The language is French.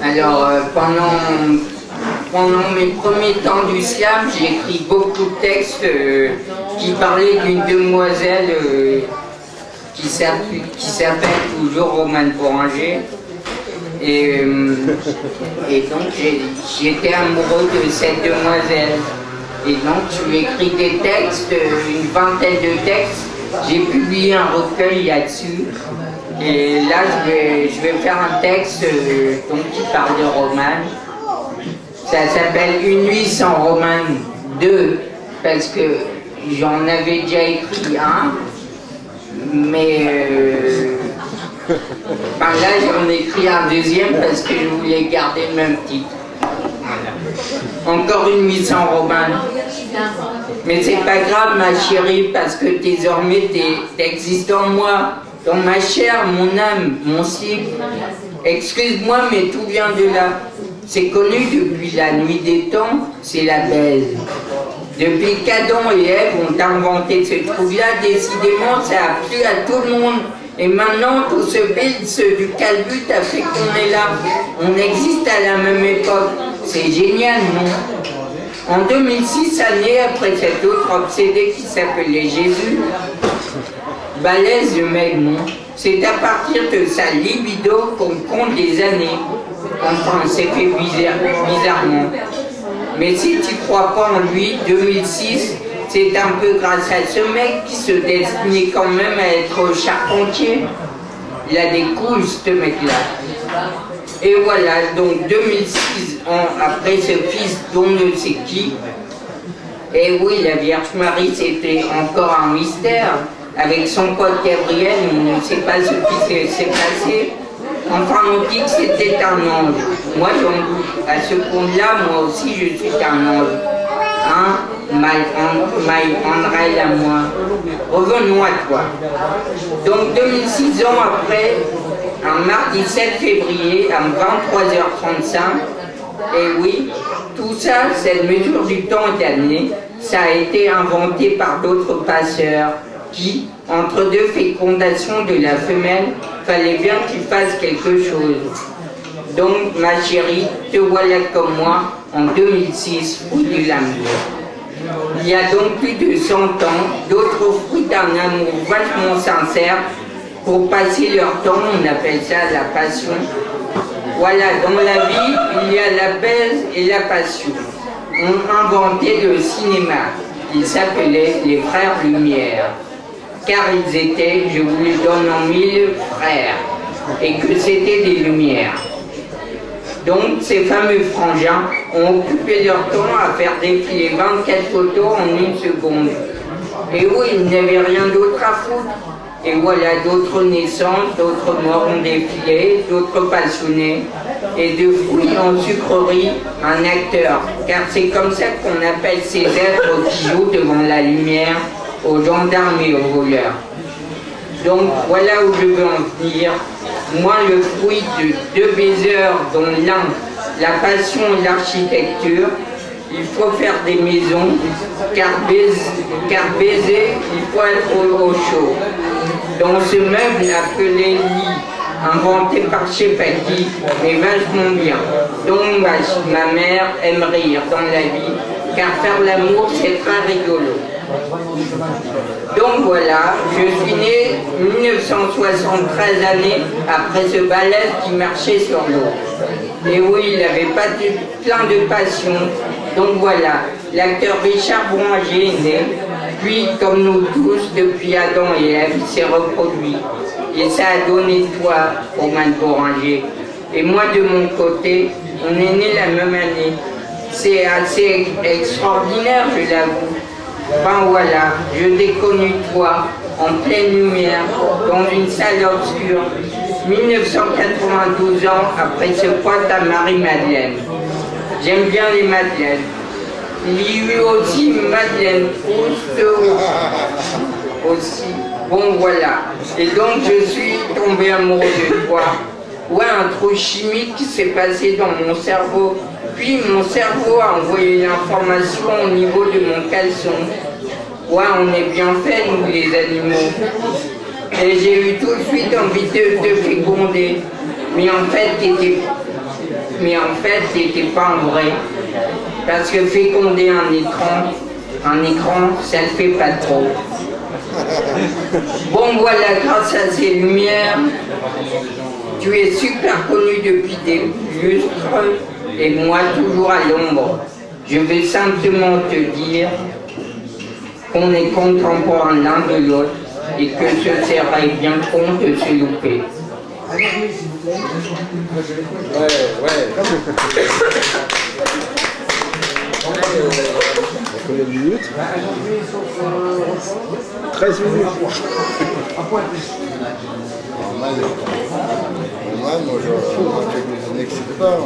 Alors, pendant mes premiers temps du slam, j'ai écrit beaucoup de textes qui parlaient d'une demoiselle qui s'appelle toujours Romane Boranger. Et donc, j'étais amoureux de cette demoiselle. Et donc, je lui ai écrit des textes, une vingtaine de textes. J'ai publié un recueil là-dessus. Et là, je vais faire un texte qui parle de Romane. Ça s'appelle Une nuit sans Romane 2, parce que j'en avais déjà écrit un, mais là j'en ai écrit un deuxième parce que je voulais garder le même titre. Voilà. Encore une nuit sans Romane. Mais c'est pas grave ma chérie, parce que désormais t'existes en moi, dans ma chair, mon âme, mon cycle. Excuse-moi, mais tout vient de là. C'est connu depuis la nuit des temps, c'est la baise. Depuis qu'Adam et Ève ont inventé ce truc-là, décidément, ça a plu à tout le monde. Et maintenant, tout ce build du calbut a fait qu'on est là. On existe à la même époque. C'est génial, non? En 2006, année après cet autre obsédé qui s'appelait Jésus, balèze le mec, non? C'est à partir de sa libido qu'on compte les années. Enfin, c'est fait bizarrement. Mais si tu crois pas en lui, 2006, c'est un peu grâce à ce mec qui se destinait quand même à être charpentier. Il a des couilles, ce mec-là. Et voilà, donc 2006 ans après ce fils dont ne sait qui. Et oui, la Vierge Marie, c'était encore un mystère. Avec son pote Gabriel, on ne sait pas ce qui s'est passé. Enfin, on dit que c'était un ange. Moi, j'en doute. À ce compte-là, moi aussi, je suis un ange. Hein, André à moi. Revenons à toi. Donc, 2006 ans après, un mardi 7 février, à 23h35, et oui, tout ça, cette mesure du temps et d'année, ça a été inventé par d'autres passeurs qui, entre deux fécondations de la femelle, fallait bien que tu fasses quelque chose. Donc, ma chérie, te voilà comme moi, en 2006, fruit de l'amour. Il y a donc plus de 100 ans, d'autres fruits d'un amour vachement sincère, pour passer leur temps, on appelle ça la passion. Voilà, dans la vie, il y a la baise et la passion. On inventait le cinéma. Ils s'appelaient les frères Lumière. Car ils étaient, je vous les donne en 1000 frères, et que c'était des lumières. Donc ces fameux frangins ont occupé leur temps à faire défiler 24 photos en 1 seconde. Et oui, ils n'avaient rien d'autre à foutre. Et voilà, d'autres naissances, d'autres morts ont défilé, d'autres passionnés, et de fruits en sucrerie, un acteur. Car c'est comme ça qu'on appelle ces êtres qui jouent devant la lumière, aux gendarmes et aux voleurs. Donc voilà où je veux en venir. Moi, le fruit de 2 baiseurs, dont l'un, la passion et l'architecture, il faut faire des maisons, car baiser, il faut être au chaud. Dans ce meuble appelé lit, inventé par je sais pas qui, mais vachement bien. Donc ma mère aime rire dans la vie, car faire l'amour c'est très rigolo. Donc voilà, je suis né 1973 années après ce balèze qui marchait sur l'eau. Et oui, il avait pas plein de passion. Donc voilà, l'acteur Richard Boranger est né, puis comme nous tous, depuis Adam et Ève, il s'est reproduit. Et ça a donné toi, Romane Boranger. Et moi de mon côté, on est nés la même année. C'est assez extraordinaire, je l'avoue. Ben voilà, je t'ai connu toi, en pleine lumière, dans une salle obscure, 1992 ans après ce pointe à Marie-Madeleine. J'aime bien les madeleines. Il y a eu aussi Madeleine Proust aussi. Bon voilà. Et donc je suis tombé amoureux de toi. Ouais, un trou chimique qui s'est passé dans mon cerveau. Puis mon cerveau a envoyé l'information au niveau de mon caleçon. Ouais, on est bien fait, nous les animaux. Et j'ai eu tout de suite envie de te féconder. Mais en fait, mais en fait, c'était pas en vrai. Parce que féconder un écran, ça ne fait pas trop. Bon voilà, grâce à ces lumières, tu es super connu depuis des lustres et moi toujours à l'ombre. Je veux simplement te dire qu'on est contemporains l'un de l'autre et que ce serait bien con de se louper. Combien de minutes? 13 minutes. Normal, moi je n'excite pas.